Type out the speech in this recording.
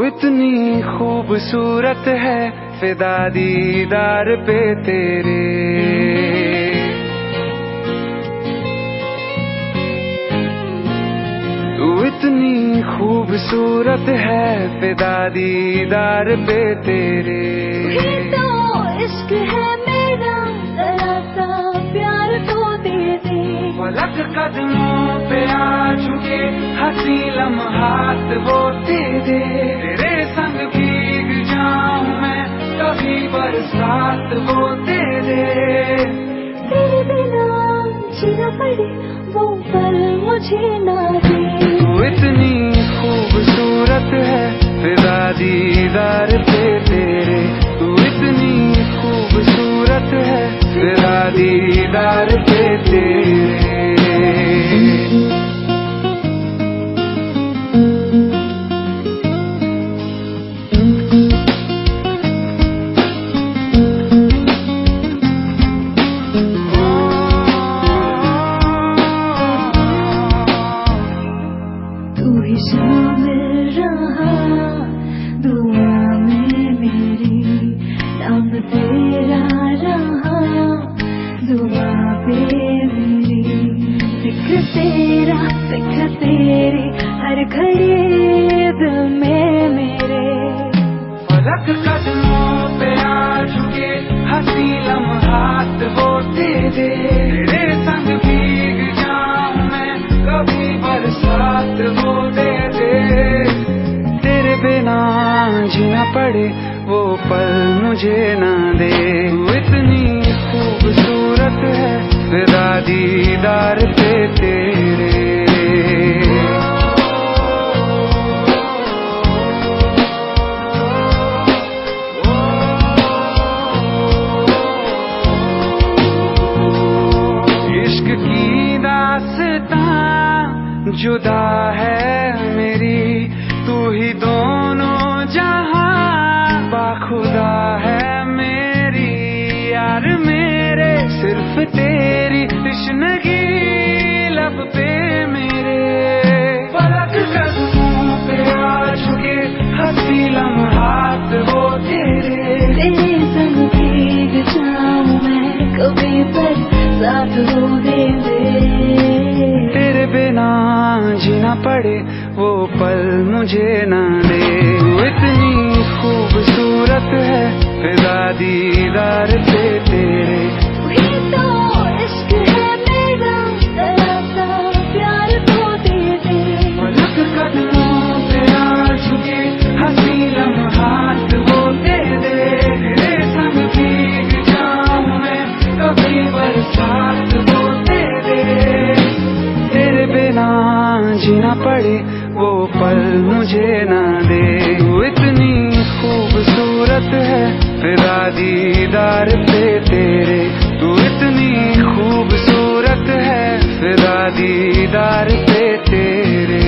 इतनी खूबसूरत है फिदा दीदार पे तेरे। तू इतनी खूबसूरत है फिदा दीदार पे तेरे। तो इश्क है मेरा जरा सा प्यार तो दे दे। पलक कदमों पे आ चुके हंसी लम्हात वो दे दे। तेरे संग भीग जाऊं मैं कभी बरसात वो दे दे। तेरे बिना जीना पड़े वो पल मुझे ना दे। तू इतनी खूबसूरत है फिदा दीदार पे तेरे। तू इतनी खूबसूरत है फिदा दीदार पे तेरे। तू ही शामिल रहा दुआ में मेरी, नाम तेरा रहा दुआ पे मेरी। जिक्र तेरे हर घड़ी दिल में मेरे। पलक कदमों पे आ चुके हंसी लम्हात वो दे दे। तेरे संग भीग जाऊं मैं कभी बरसात वो दे दे। तेरे बिना जीना पड़े वो पल मुझे ना दे। तू इतनी खूबसूरत है फिदा दीदार पे तेरे। इश्क की दास्तां जुदा है मेरी, तू ही दोनों जहां बाखुदा है मेरी। यार मेरे सिर्फ तेरी तृष्णगी लब पे मेरे। पलक कदमों पे आ चुके हंसी लम्हात वो तेरे। तेरे संग भीग जाऊं मैं कभी बरसात हो दे दे। तेरे बिना जीना पड़े वो पल मुझे ना दे। तू इतनी खूबसूरत है फिदा दीदार पे तेरे। वही तो इश्क है मेरा जरा सा प्यार तो दे दे। पलक कदमों पे आ चुके हंसी लम्हात वो दे दे। तेरे संग भीग जाऊं मैं कभी बरसात वो दे दे। तेरे बिना जीना पड़े वो पल मुझे ना दे। तू इतनी खूबसूरत है फिदा दीदार पे तेरे। तू इतनी खूबसूरत है फिदा दीदार पे तेरे।